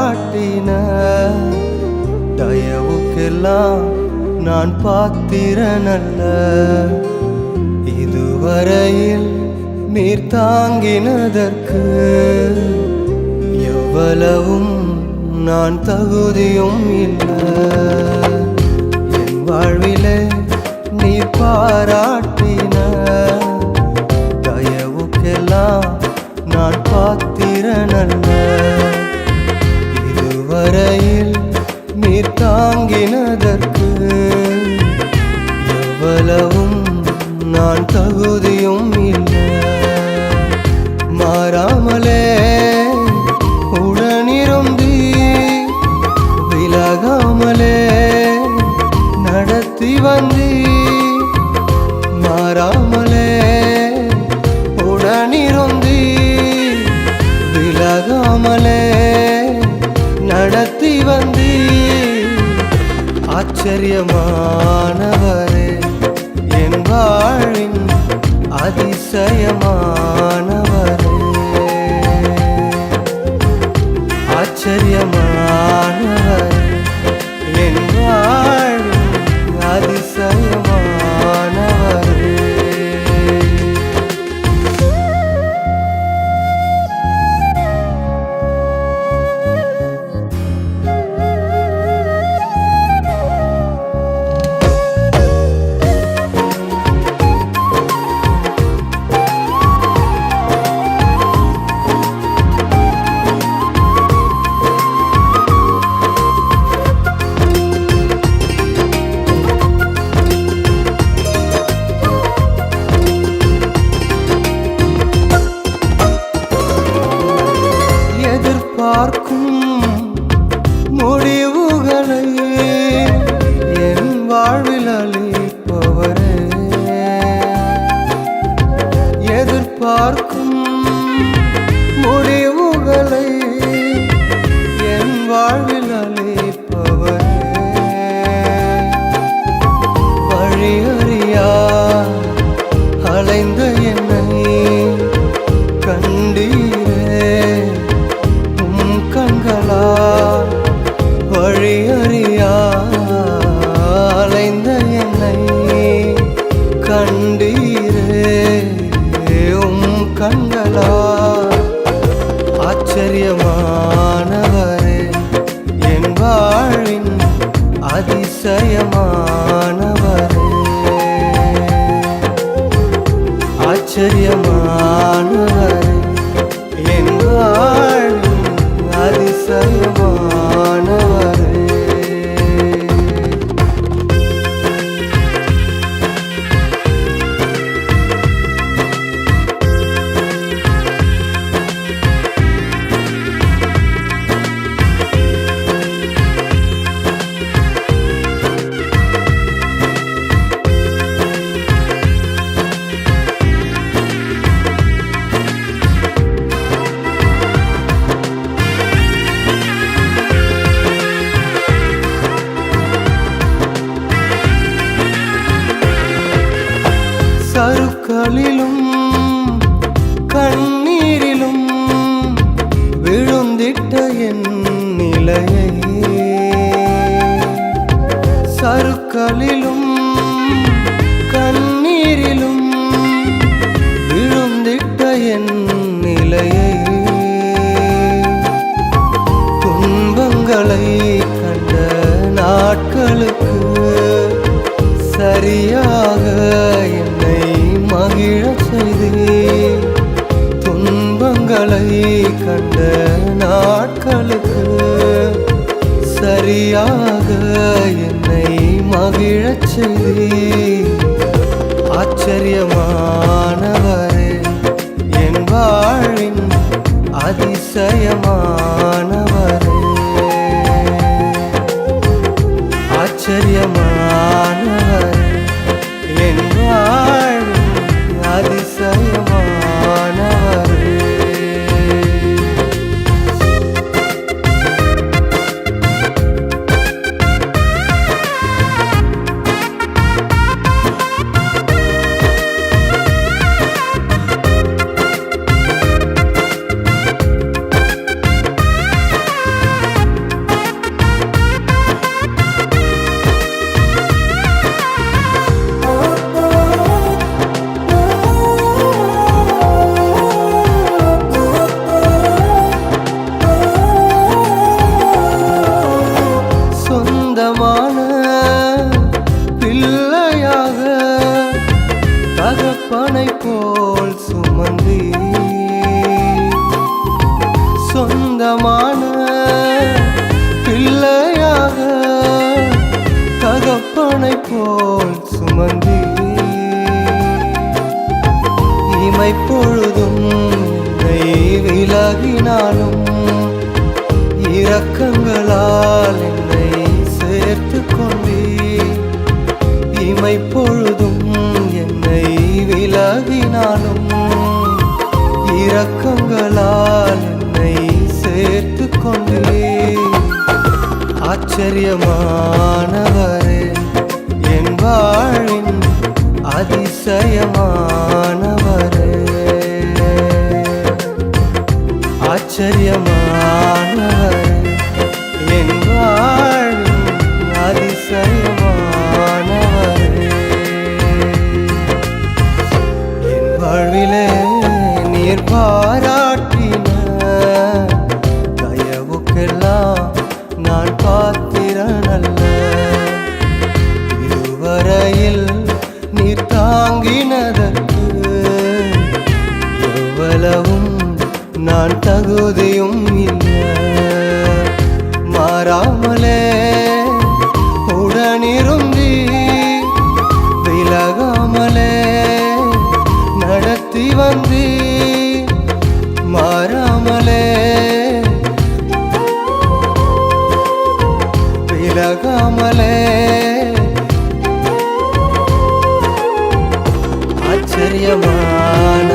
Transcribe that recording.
பாராட்டின தயவுக்கெல்லாம் நான் பாத்திரனல்ல. இதுவரையில் நீர் தாங்கினதற்கு எவ்வளவும் நான் தகுதியும் இல்லை. என் வாழ்விலே நீ பாராட்டின தயவுக்கெல்லாம் நான் பாத்திரனல்ல. இதுவரையில் நீர் தாங்கினதற்கு எவ்வளவும் நான் தகுதியும் இல்லை. மாறாமலே உடனிருந்தி விலகாமலே நடத்தி வந்தி. மாறாமலே உடனிருந்தி விலகாமலே நடத்தி வந்தி. ஆச்சரியமானவரே என் வாழின் அதிசயமானவரே. ஆச்சரியமானவரே என் வாழின் அதிசயமானவரே. பார்க்கும் முடிவுகளை என் வாழ்வில் அளிப்பவரே. எதிர்பார்க்கும் முடிவுகளை என் வாழ்வில் அளிப்பவரே. வழியறியா அலைந்த என்னை கண்டீரே கண்களால். வழியறியா அலைந்த என்னை கண்டீரே கண்களால். ஆச்சரியமானவரே என் வாழின் அதிசயமானவரே. ஆச்சரியமானவரே என் வாழின் அதிசயமானவரே. சருக்களிலும் கண்ணீரிலும் விழுந்திட்ட என் நிலையை. சருக்களிலும் கண்ணீரிலும் விழுந்திட்ட என் நிலையை. துன்பங்களை கண்ட நாட்களுக்கு சரியாக என்னை மகிழச் செய்தீர். துன்பங்களை கண்ட நாட்களுக்கு சரியாக என்னை மகிழச் செய்தீர். ஆச்சரியமானவரே என் வாழின் அதிசயமானவரே. ஆச்சரியமானவரே என் வாழின் அதிசயமானவரே. அரணை போல் சுமந்தி இமை பொழுதும் என்னை விலகினாலும் இரக்கங்களால் என்னை சேர்த்து கொண்டே இமை பொழுதும் என்னை விலகினாலும் இரக்கங்களால் என்னை சேர்த்து கொண்டே ஆச்சரியமானவரே என் வாழ்வின் அதிசயமானவரே ஆச்சரியமானவரே என் வாழ்வின் அதிசயமானவரே என் வாழ்விலே நீர் பாராட்டின தயவுக்கெல்லாம் நான் பாத்திரனல்ல இதுவரையில் நீர் தாங்கினதற்கு எவ்வளவும் நான் தகுதியும் இல்லை மாறாமலே உடனிருந்தி விலகாமலே நடத்தி வந்தி மாறாமலே விலகாமலே ஆச்சரியமான